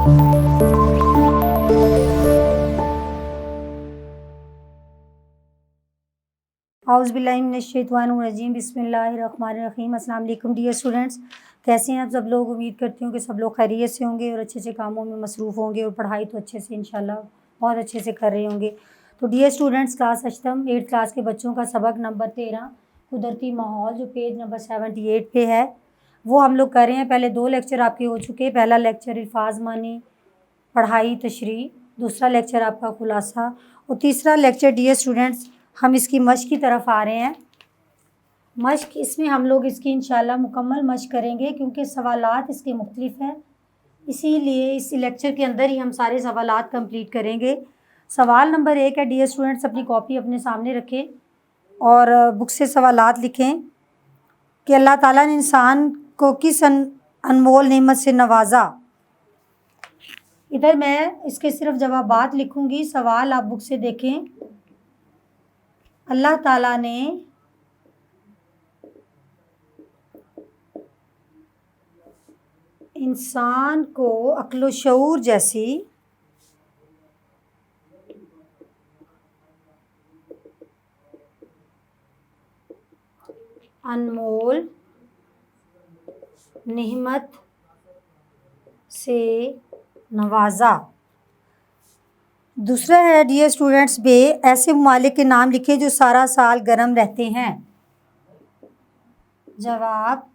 औज़ुबिल्लाहिमिनश्शैतानिर्रजीम बिस्मिल्लाहिर्रहमानिर्रहीम। अस्सलाम वालेकुम डियर स्टूडेंट्स, कैसे हैं आप सब लोग। उम्मीद करती हूँ कि सब लोग खैरियत से होंगे और अच्छे कामों में मसरूफ़ होंगे और पढ़ाई तो अच्छे से इंशाल्लाह बहुत अच्छे से कर रहे होंगे। तो डियर स्टूडेंट्स, क्लास अष्टम 8th क्लास के बच्चों का सबक नंबर 13 कुदरती माहौल, जो पेज नंबर 78 पे है, वो हम लोग कर रहे हैं। पहले 2 लेक्चर आपके हो चुके हैं। पहला लेक्चर अल्फाज मानी, पढ़ाई, तशरीह। दूसरा लेक्चर आपका खुलासा और तीसरा लेक्चर डियर स्टूडेंट्स हम इसकी मश्क की तरफ आ रहे हैं। मश्क इसमें हम लोग इसकी इंशाल्लाह मुकम्मल मश्क करेंगे क्योंकि सवालात इसके मुख्तलिफ हैं, इसीलिए इस लेक्चर के अंदर ही हम सारे सवालात कंप्लीट करेंगे। सवाल नंबर 1 है डियर स्टूडेंट्स, अपनी कॉपी अपने सामने रखें और बुक से सवालात लिखें कि अल्लाह ताला ने इंसान को किस अनमोल नेमत से नवाजा। इधर मैं इसके सिर्फ जवाबात लिखूंगी, सवाल आप बुक से देखें। अल्लाह ताला ने इंसान को अक्ल व शऊर जैसी अनमोल नेमत से नवाजा। दूसरा है डियर स्टूडेंट्स बे, ऐसे ममालिक के नाम लिखे जो सारा साल गर्म रहते हैं। जवाब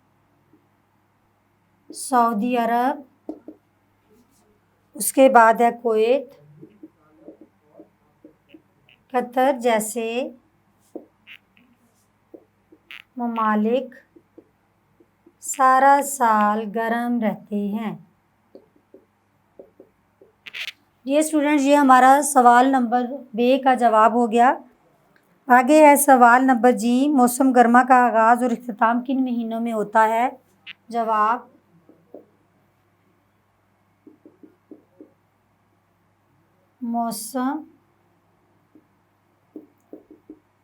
सऊदी अरब, उसके बाद है कुवैत, कतर जैसे ममालिक सारा साल गर्म रहते हैं। ये स्टूडेंट्स, ये हमारा सवाल नंबर बे का जवाब हो गया। आगे है सवाल नंबर जी, मौसम गर्मा का आगाज़ और इख्तिताम किन महीनों में होता है। जवाब मौसम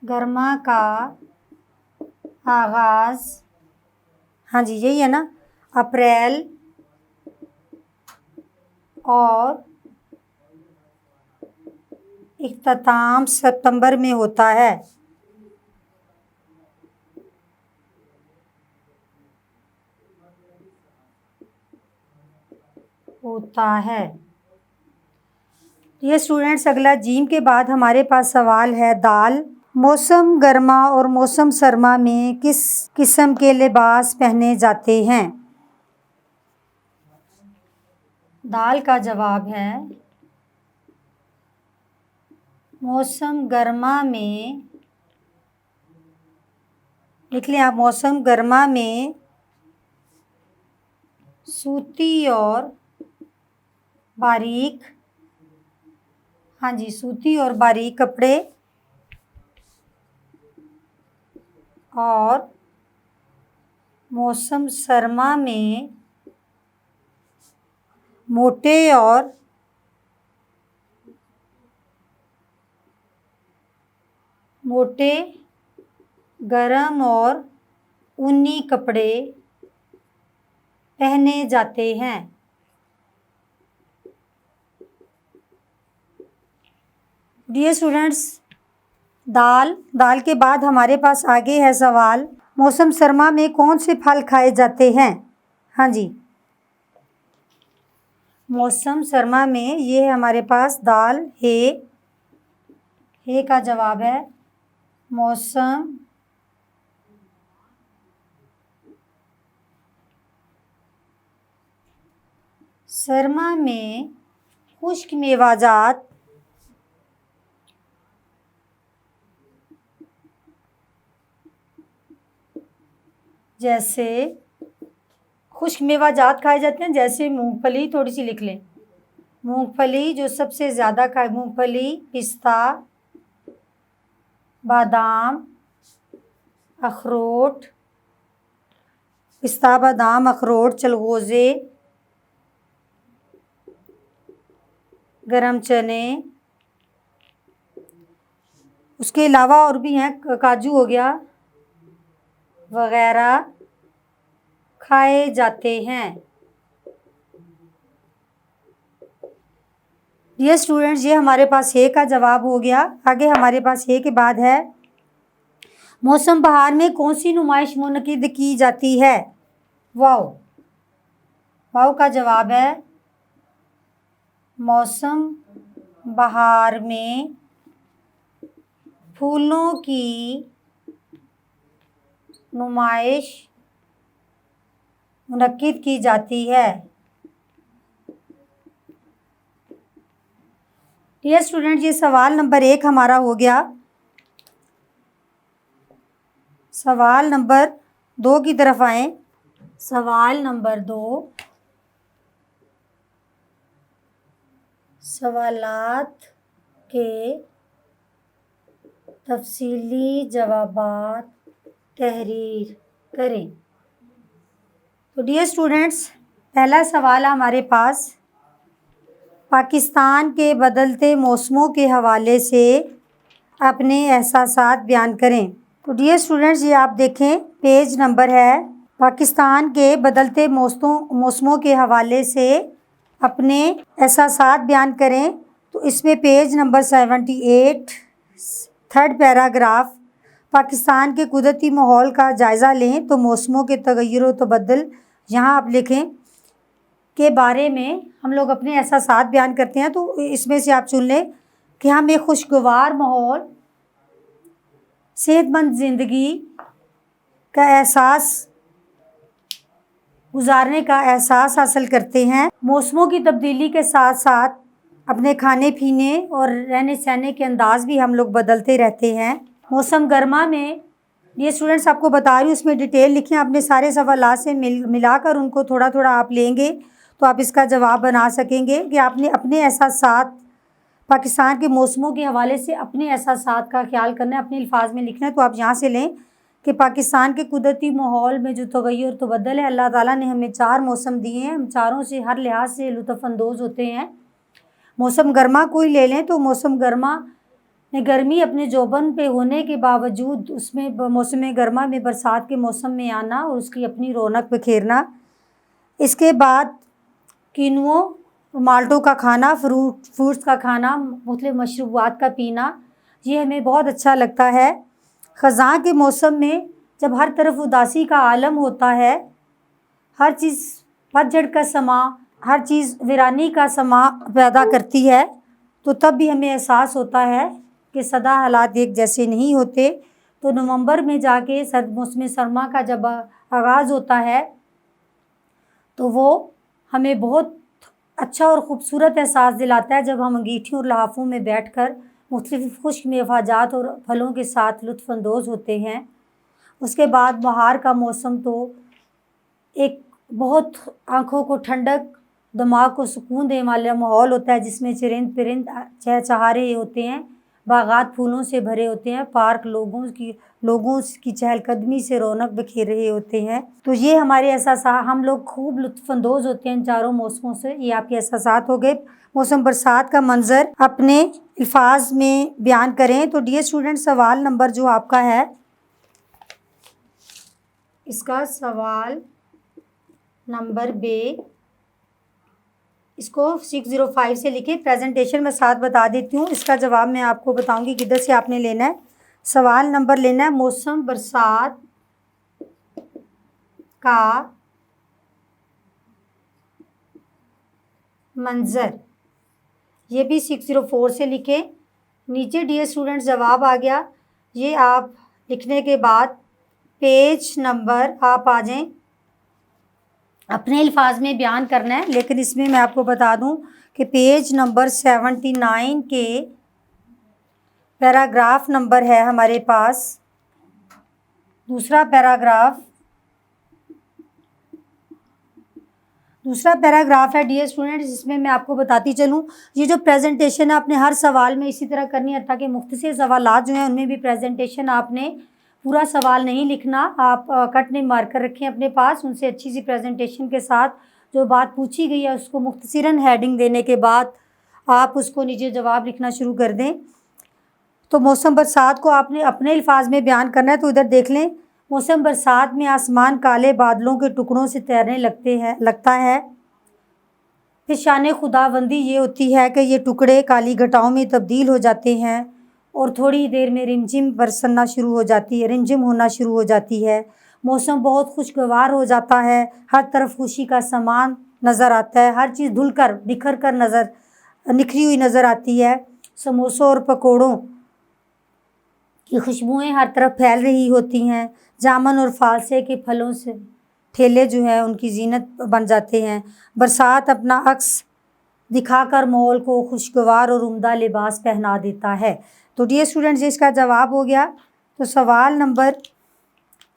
गर्मा का आगाज़, हाँ जी यही है ना, अप्रैल और इख्तिताम सितंबर में होता है। ये स्टूडेंट्स, अगला जीम के बाद हमारे पास सवाल है दाल। मौसम गर्मा और मौसम सरमा में किस किस्म के लिबास पहने जाते हैं। दाल का जवाब है मौसम गर्मा में, लिख लें आप, मौसम गर्मा में सूती और बारीक, हाँ जी, सूती और बारीक कपड़े और मौसम सरमा में मोटे गरम और ऊनी कपड़े पहने जाते हैं। डियर स्टूडेंट्स, दाल के बाद हमारे पास आगे है सवाल, मौसम सरमा में कौन से फल खाए जाते हैं। हाँ जी, मौसम सरमा में ये है हमारे पास दाल हे का जवाब है मौसम सरमा में खुश्क मेवाजात जैसे खुश्क मेवाजात खाए जाते हैं, जैसे मूंगफली, थोड़ी सी लिख लें, मूंगफली जो सबसे ज़्यादा खाए, मूंगफली, पिस्ता, बादाम, अखरोट, पिस्ता, बादाम, अखरोट, चलगोज़े, गरम चने, उसके अलावा और भी हैं, काजू हो गया वगैरह खाए जाते हैं। डियर स्टूडेंट्स, ये हमारे पास है का जवाब हो गया। आगे हमारे पास है के बाद है मौसम बहार में कौन सी नुमाइश मुनक़िद की जाती है। वाओ, वाओ का जवाब है मौसम बहार में फूलों की नुमाइश मुनक़िद की जाती है। डियर स्टूडेंट, ये सवाल नंबर 1 हमारा हो गया। सवाल नंबर 2 की तरफ आए। सवाल नंबर 2, सवालात के तफसीली जवाबात तहरीर करें। तो डियर स्टूडेंट्स, पहला सवाल है हमारे पास, पाकिस्तान के बदलते मौसमों के हवाले से अपने एहसासात बयान करें। तो डियर स्टूडेंट्स, ये आप देखें, पेज नंबर है पाकिस्तान के बदलते मौसमों के हवाले से अपने एहसासात बयान करें। तो इसमें page number 78, third paragraph, Pakistan के कुदरती माहौल का जायज़ा लें तो मौसमों के तगय्युर व तबद्दुल, यहाँ आप लिखें के बारे में हम लोग अपने एहसासात बयान करते हैं। तो इसमें से आप चुन लें कि हम एक खुशगवार माहौल, सेहतमंद ज़िंदगी का एहसास गुजारने का एहसास हासिल करते हैं। मौसमों की तब्दीली के साथ साथ अपने खाने पीने और रहने सहने के अंदाज़ भी हम लोग बदलते रहते हैं। मौसम गर्मा में, ये स्टूडेंट्स आपको बता रही हूँ, उसमें डिटेल लिखें। अपने सारे सवालात से मिलाकर उनको थोड़ा थोड़ा आप लेंगे तो आप इसका जवाब बना सकेंगे कि आपने अपने एहसासात, पाकिस्तान के मौसमों के हवाले से अपने एहसासात का ख्याल करना है, अपने अल्फाज में लिखना है। तो आप यहाँ से लें कि पाकिस्तान के कुदरती माहौल में जो तगय्युर तबद्दुल है, अल्लाह ताला ने हमें 4 मौसम दिए हैं। हम चारों से हर लिहाज से लुत्फ़अंदोज़ होते हैं। मौसम गर्मा कोई ले लें तो मौसम गर्मा में गर्मी अपने जोबन पे होने के बावजूद उसमें मौसम गर्मा में बरसात के मौसम में आना और उसकी अपनी रौनक बिखेरना। इसके बाद किनुओं, माल्टों का खाना, फ्रूट्स का खाना, मुख्तलिफ मशरूबात का पीना, ये हमें बहुत अच्छा लगता है। ख़ज़ां के मौसम में जब हर तरफ उदासी का आलम होता है, हर चीज़ पतझड़ का समा, हर चीज़ वीरानी का समा पैदा करती है, तो तब भी हमें एहसास होता है कि सदा हालात एक जैसे नहीं होते। तो नवंबर में जाके मौसम सरमा का जब आगाज़ होता है तो वो हमें बहुत अच्छा और ख़ूबसूरत एहसास दिलाता है, जब हम अंगीठियों और लहाफ़ों में बैठकर मुख्तलिफ़ खुश्क मेवाजात और फलों के साथ लुत्फ़अंदोज़ होते हैं। उसके बाद बहार का मौसम तो एक बहुत आँखों को ठंडक, दिमाग को सुकून देने वाला माहौल होता है, जिसमें चरिंद परिंद चहचहा रहे होते हैं, बागात फूलों से भरे होते हैं, पार्क लोगों की चहलकदमी से रौनक बिखेर रहे होते हैं। तो ये हमारे एहसास, हम लोग खूब लुत्फ़अंदोज़ होते हैं इन चारों मौसमों से। ये आपके एहसासात हो गए। मौसम बरसात का मंज़र अपने अल्फाज में बयान करें। तो डियर स्टूडेंट, सवाल नंबर जो आपका है, इसका सवाल नंबर बे, इसको 605 से लिखें। प्रेजेंटेशन में साथ बता देती हूँ, इसका जवाब मैं आपको बताऊँगी किधर से आपने लेना है। सवाल नंबर लेना है मौसम बरसात का मंज़र, ये भी 604 से लिखें। नीचे डियर स्टूडेंट्स जवाब आ गया। ये आप लिखने के बाद पेज नंबर आप आ जाएं, अपने अल्फाज में बयान करना है। लेकिन इसमें मैं आपको बता दूं कि पेज नंबर 79 के पैराग्राफ नंबर है हमारे पास, दूसरा पैराग्राफ है डियर स्टूडेंट्स, जिसमें मैं आपको बताती चलूँ। ये जो प्रेजेंटेशन है आपने हर सवाल में इसी तरह करनी है, ताकि मुख्तसर सवालात जो हैं उनमें भी प्रेजेंटेशन आपने पूरा सवाल नहीं लिखना, आप कट ने मार्कर रखें अपने पास, उनसे अच्छी सी प्रेजेंटेशन के साथ जो बात पूछी गई है उसको मुख्तसरन हेडिंग देने के बाद आप उसको नीचे जवाब लिखना शुरू कर दें। तो मौसम बरसात को आपने अपने अल्फाज में बयान करना है। तो इधर देख लें, मौसम बरसात में आसमान काले बादलों के टुकड़ों से तैरने लगता है। फिर शान खुदाबंदी ये होती है कि ये टुकड़े काली घटाओं में तब्दील हो जाते हैं और थोड़ी देर में रिमझिम बरसना शुरू हो जाती है, रिमझिम होना शुरू हो जाती है। मौसम बहुत खुशगवार हो जाता है, हर तरफ खुशी का सामान नज़र आता है, हर चीज़ धुलकर बिखर कर निखरी हुई नज़र आती है। समोसों और पकौड़ों की खुशबुएं हर तरफ फैल रही होती हैं। जामुन और फालसे के फलों से ठेले जो हैं उनकी जीनत बन जाते हैं। बरसात अपना अक्स दिखाकर माहौल को खुशगवार और उम्दा लिबास पहना देता है। तो डियर स्टूडेंट्स, ये इसका जवाब हो गया। तो सवाल नंबर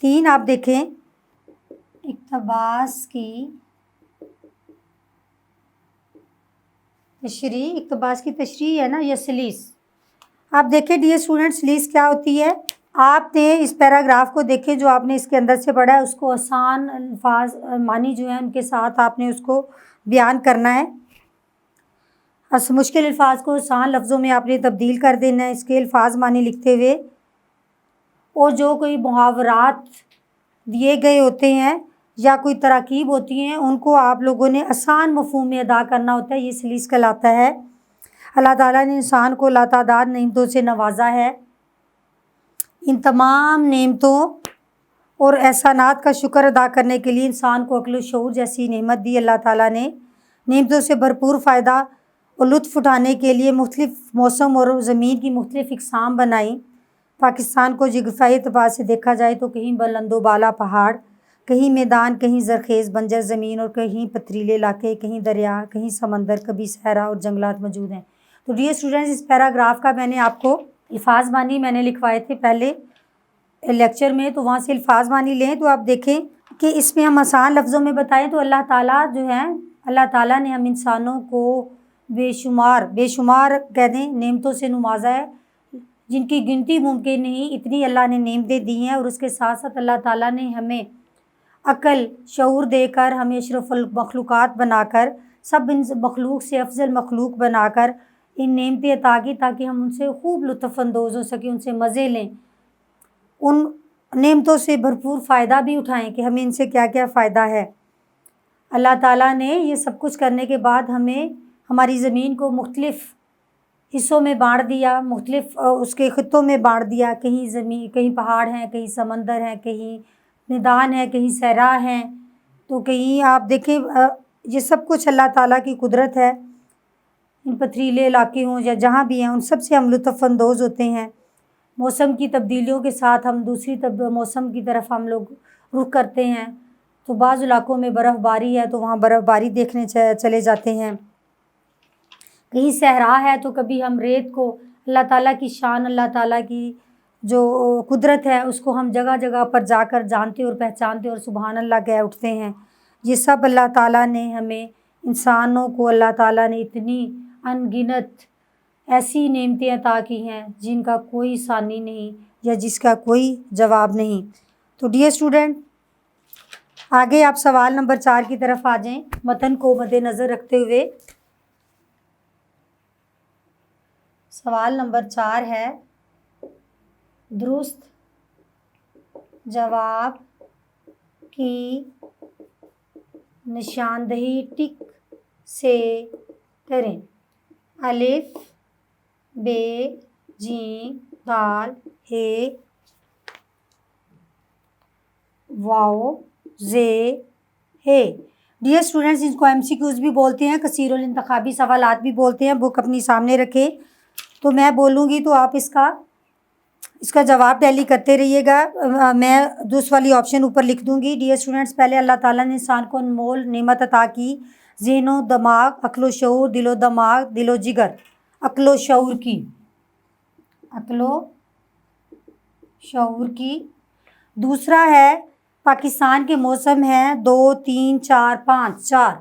3 आप देखें, इक़्तिबास की तशरीह है ना, यह सलीस। आप देखें डियर स्टूडेंट्स, सलीस क्या होती है। आपने इस पैराग्राफ को देखें जो आपने इसके अंदर से पढ़ा है, उसको आसान अल्फाज मानी जो है उनके साथ आपने उसको बयान करना है। मुश्किल अल्फाज को आसान लफ्ज़ों में आपने तब्दील कर देना है इसके अल्फाज मानी लिखते हुए। और जो कोई मुहावरात दिए गए होते हैं या कोई तराकीब होती हैं उनको आप लोगों ने आसान मफ़हूम में अदा करना होता है। ये सलीस कहलाता है। अल्लाह ताला ने इंसान को लातादाद नेमतों से नवाजा है। इन तमाम नेमतों और एहसानात का शुक्र अदा करने के लिए इंसान को अक्ल व शऊर जैसी नेमत दी अल्लाह ताला ने। नेमतों से भरपूर फ़ायदा और लुत्फ़ उठाने के लिए मुख्तलिफ़ मौसम और ज़मीन की मुख्तलिफ़ इक़साम बनाई। पाकिस्तान को जोग्राफ़ियाई एतबार से देखा जाए तो कहीं बुलंदो बाला पहाड़, कहीं मैदान, कहीं ज़रख़ेज़ बंजर ज़मीन और कहीं पथरीले इलाके, कहीं दरिया, कहीं समंदर, कभी सहरा और जंगलात मौजूद हैं। तो डियर स्टूडेंट्स, इस पैराग्राफ का मैंने आपको अल्फाज मानी मैंने लिखवाए थे पहले लेक्चर में, तो वहाँ से अल्फाज मानी लें तो आप देखें कि इसमें हम आसान लफ्ज़ों में बताएं तो अल्लाह ताला जो है, अल्लाह ताला ने हम इंसानों को बेशुमार कह दें नेमतों से नवाजा है जिनकी गिनती मुमकिन नहीं। इतनी अल्लाह ने नेमतें दी हैं और उसके साथ साथ अल्लाह ताला ने हमें अक्ल शऊर देकर, हमें अशरफुल मखलूक़ात बनाकर, सब इन मखलूक से अफजल मखलूक बनाकर इन नेमतें अता की ताकि हम उनसे खूब लुत्फ़अंदोज़ हो सकें, उनसे मज़े लें, उन नेमतों से भरपूर फ़ायदा भी उठाएं कि हमें इनसे क्या क्या फ़ायदा है। अल्लाह ताला ने ये सब कुछ करने के बाद हमें हमारी ज़मीन को मुख्तलिफ़ हिस्सों में बाँट दिया, मुख्तलिफ़ उसके ख़ित्तों में बाँट दिया। कहीं पहाड़ हैं, कहीं समंदर हैं, कहीं मैदान है, कहीं सहरा हैं, तो कहीं आप देखें ये सब कुछ अल्लाह ताला की कुदरत है। इन पथरीले इलाके हों या जहाँ भी हैं उन सब से हम लुत्फ़अंदोज़ होते हैं। मौसम की तब्दीलियों के साथ हम दूसरी मौसम की तरफ हम लोग रुख करते हैं। तो बाज़ इलाकों में बर्फ़बारी है तो वहाँ बर्फ़बारी देखने चले जाते हैं। कहीं सहरा है तो कभी हम रेत को, अल्लाह ताला की शान, अल्लाह ताला की जो कुदरत है उसको हम जगह जगह पर जाकर जानते और पहचानते और सुबहान अल्लाह कह उठते हैं। ये सब अल्लाह ताला ने हमें इंसानों को अल्लाह ताला ने इतनी अनगिनत ऐसी नेमतें अता की हैं जिनका कोई सानी नहीं या जिसका कोई जवाब नहीं। तो डियर स्टूडेंट, आगे आप सवाल नंबर 4 की तरफ आ जाएं मतन को मद्देनज़र रखते हुए। सवाल नंबर 4 है, दुरुस्त जवाब की निशानदही टिक से करें। अलिफ, बे, जीम, दाल, हे, वाओ, जे, हे। डियर स्टूडेंट्स, इनको MCQs भी बोलते हैं, कसीरुल इंतखाबी सवालात भी बोलते हैं। बुक अपनी सामने रखें तो मैं बोलूँगी तो आप इसका जवाब टैली करते रहिएगा। मैं दूसरी वाली ऑप्शन ऊपर लिख दूँगी। डियर स्टूडेंट्स, पहले अल्लाह ताला ने इंसान को अनमोल नेमत अता की, ज़हनो दिमाग, अक्लो शऊर, दिलो दिमाग, दिलो जिगर, अक्लो शऊर की। दूसरा है पाकिस्तान के मौसम हैं 2, 3, 4, 5, 4।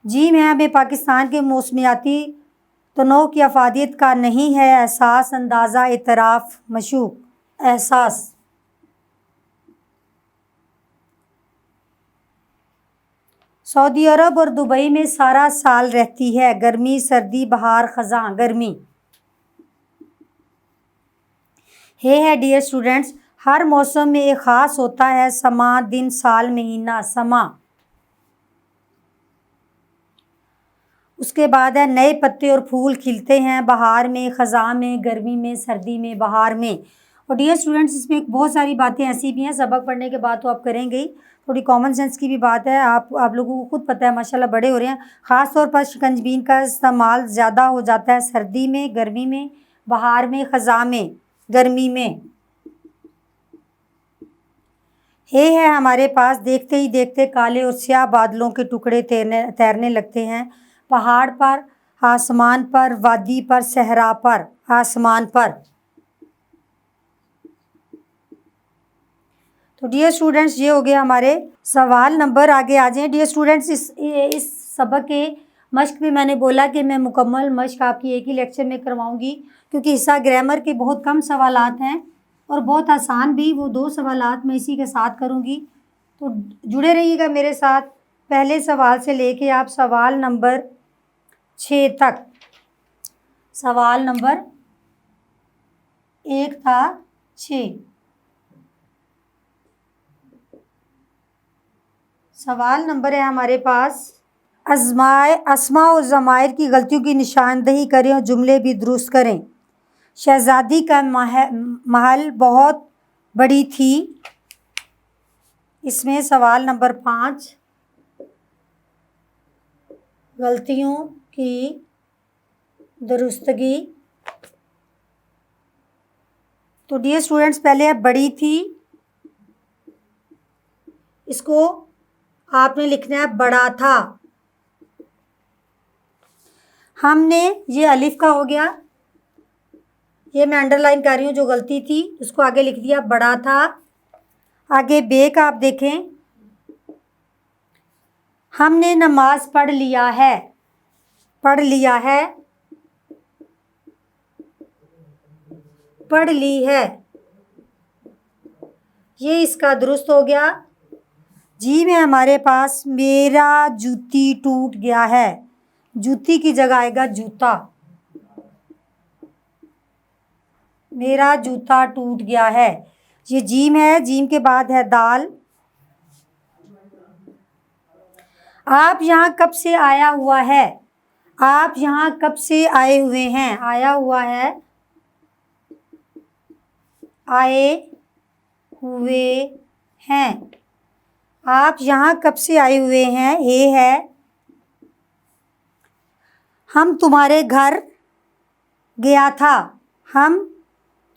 जीम है हमें पाकिस्तान के मौसमियाती तनों की अफादियत का नहीं है एहसास, अंदाज़ा, इतराफ़, मशूक़, एहसास। सऊदी अरब और दुबई में सारा साल रहती है गर्मी, सर्दी, बहार, ख़ज़ां, गर्मी। है डियर स्टूडेंट्स, हर मौसम में एक ख़ास होता है समा, दिन, साल, महीना, समा। उसके बाद है नए पत्ते और फूल खिलते हैं बहार में, ख़ज़ां में, गर्मी में, सर्दी में, बहार में। और डियर स्टूडेंट्स, इसमें बहुत सारी बातें ऐसी भी हैं, सबक पढ़ने के बाद तो आप करेंगे ही, थोड़ी कॉमन सेंस की भी बात है। आप लोगों को खुद पता है, माशाल्लाह बड़े हो रहे हैं। ख़ास तौर पर शिकंजबीन का इस्तेमाल ज़्यादा हो जाता है सर्दी में, गर्मी में, बहार में, ख़ज़ां में, गर्मी में। है हमारे पास, देखते ही देखते काले और स्याह बादलों के टुकड़े तैरने लगते हैं पहाड़ पर, आसमान पर, वादी पर, सहरा पर, आसमान पर। तो डियर स्टूडेंट्स, ये हो गया हमारे सवाल नंबर। आगे आ जाएं डियर स्टूडेंट्स। इस सबक के मश्क में मैंने बोला कि मैं मुकम्मल मश्क आपकी एक ही लेक्चर में करवाऊंगी, क्योंकि हिस्सा ग्रामर के बहुत कम सवालात हैं और बहुत आसान भी, वो 2 सवालात मैं इसी के साथ करूंगी। तो जुड़े रहिएगा मेरे साथ, पहले सवाल से लेके आप सवाल नंबर 6 तक। सवाल नंबर 1 था 6। सवाल नंबर है हमारे पास, अस्मा और ज़मायर की गलतियों की निशानदही करें और जुमले भी दुरुस्त करें। शहज़ादी का महल बहुत बड़ी थी। इसमें सवाल नंबर 5, गलतियों की दुरुस्तगी। तो डियर स्टूडेंट्स, पहले है बड़ी थी, इसको आपने लिखना है बड़ा था। हमने, ये अलिफ का हो गया, ये मैं अंडरलाइन कर रही हूँ, जो गलती थी उसको आगे लिख दिया बड़ा था। आगे बे का आप देखें, हमने नमाज पढ़ लिया है, पढ़ लिया है, पढ़ ली है, ये इसका दुरुस्त हो गया। जी में हमारे पास मेरा जूती टूट गया है, जूती की जगह आएगा जूता, मेरा जूता टूट गया है, ये जीम है। जीम के बाद है दाल। आप यहाँ कब से आया हुआ है, आप यहाँ कब से आए हुए हैं, आया हुआ है, आए हुए हैं। आप यहाँ कब से आए हुए हैं, ये है। हम तुम्हारे घर गया था, हम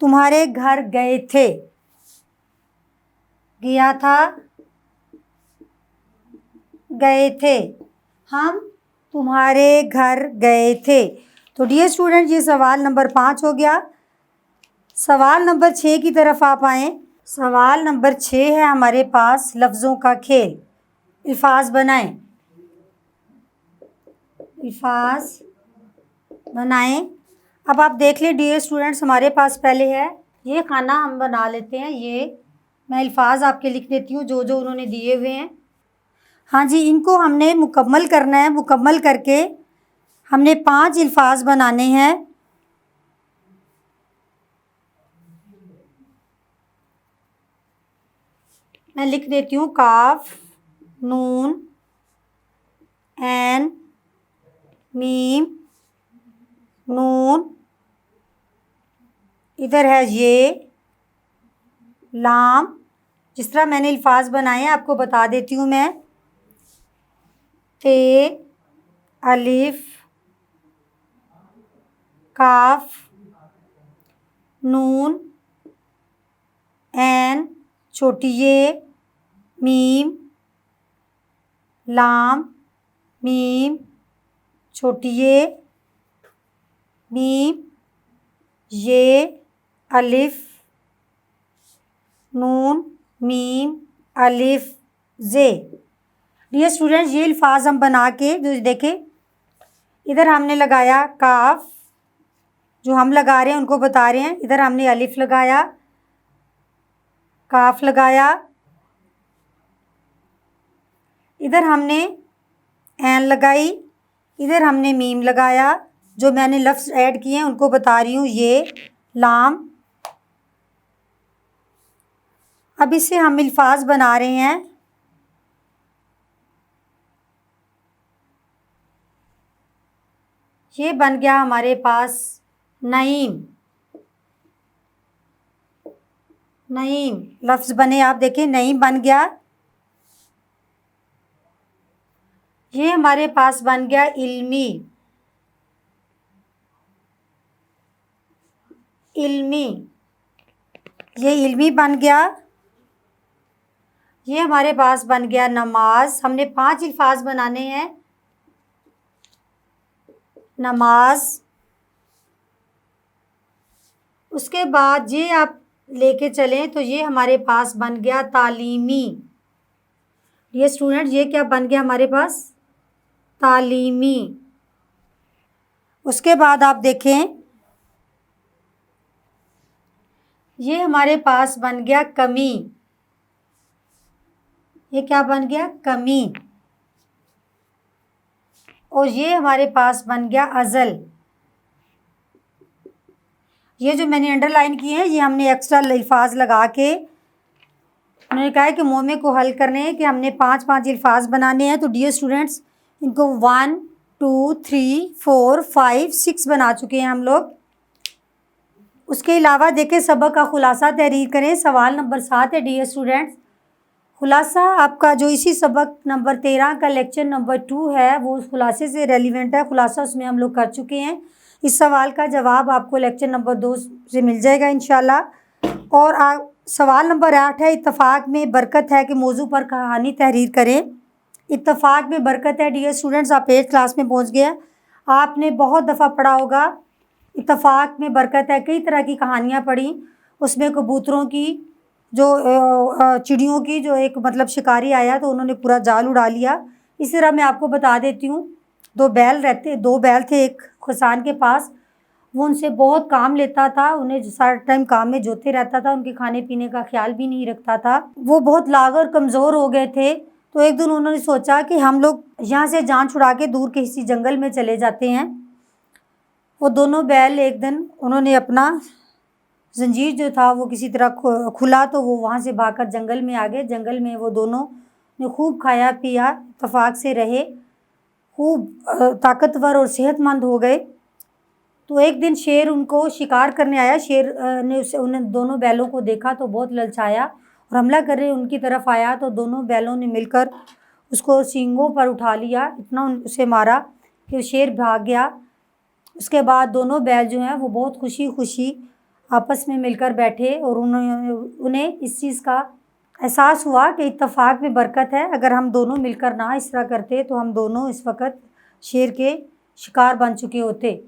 तुम्हारे घर गए थे, गया था, गए थे, हम तुम्हारे घर गए थे। तो डियर स्टूडेंट, ये सवाल नंबर 5 हो गया। सवाल नंबर 6 की तरफ आप आएँ। सवाल नंबर 6 है हमारे पास, लफ्ज़ों का खेल। अल्फाज बनाएं, अल्फाज बनाएं। अब आप देख लें डियर स्टूडेंट्स, हमारे पास पहले है ये खाना, हम बना लेते हैं। ये मैं अल्फाज आपके लिख देती हूँ जो जो उन्होंने दिए हुए हैं। हाँ जी, इनको हमने मुकम्मल करना है। मुकम्मल करके हमने 5 अल्फाज बनाने हैं। मैं लिख देती हूँ काफ, नून, ऐन, मीम, नून, इधर है ये लाम। जिस तरह मैंने अल्फाज बनाए हैं आपको बता देती हूँ मैं। ते, अलिफ, काफ, नून, ऐन, छोटी ये, मीम, लाम, मीम, छोटी ये, मीम, ये, अलिफ, नून, मीम, अलिफ, जे। डियर स्टूडेंट्स, ये अल्फाज हम बना के जो देखें, इधर हमने लगाया काफ, जो हम लगा रहे हैं उनको बता रहे हैं। इधर हमने अलिफ लगाया, काफ लगाया, इधर हमने ऐन लगाई, इधर हमने मीम लगाया। जो मैंने लफ्ज़ ऐड किए हैं उनको बता रही हूँ, ये लाम। अब इससे हम अल्फाज बना रहे हैं। ये बन गया हमारे पास नईम। नईम लफ्ज़ बने, आप देखें नईम बन गया। ये हमारे पास बन गया इल्मी। इल्मी, ये इल्मी बन गया। ये हमारे पास बन गया नमाज। हमने 5 अल्फाज बनाने हैं। नमाज, उसके बाद ये आप लेके चलें तो ये हमारे पास बन गया तालीमी। ये स्टूडेंट, ये क्या बन गया हमारे पास? तालीमी। उसके बाद आप देखें, ये हमारे पास बन गया कमी। ये क्या बन गया? कमी। और ये हमारे पास बन गया अज़ल। ये जो मैंने अंडरलाइन किए हैं, ये हमने एक्स्ट्रा अल्फाज लगा के, उन्होंने कहा है कि मोमे को हल करने हैं कि हमने 5-5 अल्फाज बनाने हैं। तो डियर स्टूडेंट्स, इनको 1 2 3 4 5 6 बना चुके हैं हम लोग। उसके अलावा देखें, सबक का खुलासा तहरीर करें। सवाल नंबर 7 है डियर स्टूडेंट्स। खुलासा आपका जो इसी सबक नंबर 13 का लेक्चर नंबर 2 है, वो उस खुलासे से रेलिवेंट है। खुलासा उसमें हम लोग कर चुके हैं। इस सवाल का जवाब आपको लेक्चर नंबर 2 से मिल जाएगा इंशाल्लाह। और सवाल नंबर 8 है, इत्तफाक में बरकत है कि मौजू पर कहानी तहरीर करें। इत्तफाक में बरकत है डियर स्टूडेंट्स, आप 8th क्लास में पहुँच गए। आपने बहुत दफ़ा पढ़ा होगा इत्तफाक में बरकत है। कई तरह की कहानियाँ पढ़ी, उसमें कबूतरों की, जो चिड़ियों की, जो एक मतलब शिकारी आया तो उन्होंने पूरा जाल उड़ा लिया। इस तरह मैं आपको बता देती हूँ, 2 बैल थे एक खुसान के पास। वो उनसे बहुत काम लेता था, उन्हें सारा टाइम काम में जोते रहता था, उनके खाने पीने का ख्याल भी नहीं रखता था। वो बहुत लागर कमज़ोर हो गए थे। तो एक दिन उन्होंने सोचा कि हम लोग यहाँ से जान छुड़ा के दूर के किसी जंगल में चले जाते हैं। वो दोनों बैल एक दिन उन्होंने अपना जंजीर जो था वो किसी तरह खुला, तो वो वहाँ से भागकर जंगल में आ गए। जंगल में वो दोनों ने खूब खाया पिया, इत्तफाक से रहे, खूब ताकतवर और सेहतमंद हो गए। तो एक दिन शेर उनको शिकार करने आया। शेर ने उन दोनों बैलों को देखा तो बहुत ललचाया और हमला करने उनकी तरफ आया। तो दोनों बैलों ने मिलकर उसको सींगों पर उठा लिया, इतना उसे मारा कि शेर भाग गया। उसके बाद दोनों बैल जो हैं वो बहुत खुशी खुशी आपस में मिलकर बैठे और उन्हें इस चीज़ का एहसास हुआ कि इत्तफाक में बरकत है। अगर हम दोनों मिलकर ना इस तरह करते तो हम दोनों इस वक्त शेर के शिकार बन चुके होते।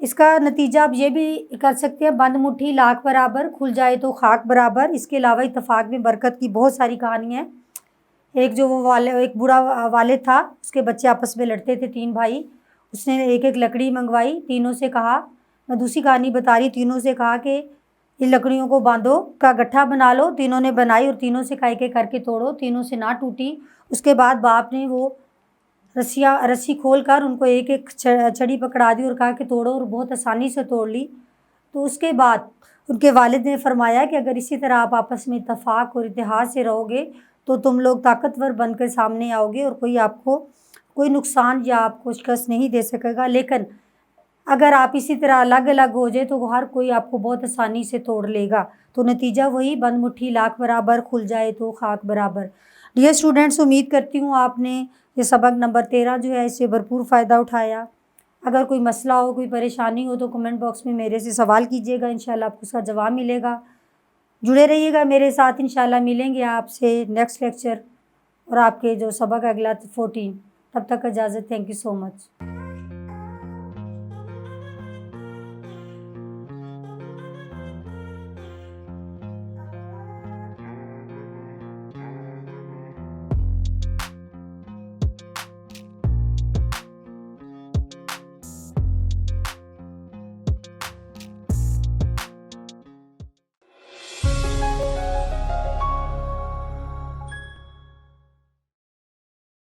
इसका नतीजा आप ये भी कर सकते हैं, बंद मुट्ठी लाख बराबर, खुल जाए तो खाक बराबर। इसके अलावा इत्तफाक में बरकत की बहुत सारी कहानियाँ हैं। एक बूढ़ा वालिद था, उसके बच्चे आपस में लड़ते थे, 3 भाई। उसने एक एक लकड़ी मंगवाई, तीनों से कहा, मैं दूसरी कहानी बता रही, तीनों से कहा कि इन लकड़ियों को बांधो, का गट्ठा बना लो। तीनों ने बनाई और तीनों से एक एक करके तोड़ो, तीनों से ना टूटी। उसके बाद बाप ने वो रस्सी खोल कर उनको एक एक छड़ी पकड़ा दी और कहा कि तोड़ो, और बहुत आसानी से तोड़ ली। तो उसके बाद उनके वालिद ने फरमाया कि अगर इसी तरह आप आपस में इत्तफाक और इत्तेहाद से रहोगे तो तुम लोग ताकतवर बनकर सामने आओगे और कोई आपको कोई नुकसान या आपको शिकस्त नहीं दे सकेगा। लेकिन अगर आप इसी तरह अलग अलग हो जाए तो हर कोई आपको बहुत आसानी से तोड़ लेगा। तो नतीजा वही, बंद मुट्ठी लाख बराबर, खुल जाए तो खाक बराबर। डियर स्टूडेंट्स, उम्मीद करती हूँ आपने ये सबक नंबर 13 जो है इससे भरपूर फ़ायदा उठाया। अगर कोई मसला हो, कोई परेशानी हो तो कमेंट बॉक्स में मेरे से सवाल कीजिएगा, इंशाल्लाह आपको उसका जवाब मिलेगा। जुड़े रहिएगा मेरे साथ, इंशाल्लाह मिलेंगे आपसे नेक्स्ट लेक्चर और आपके जो सबक अगला 14। तब तक इजाज़त, थैंक यू सो मच।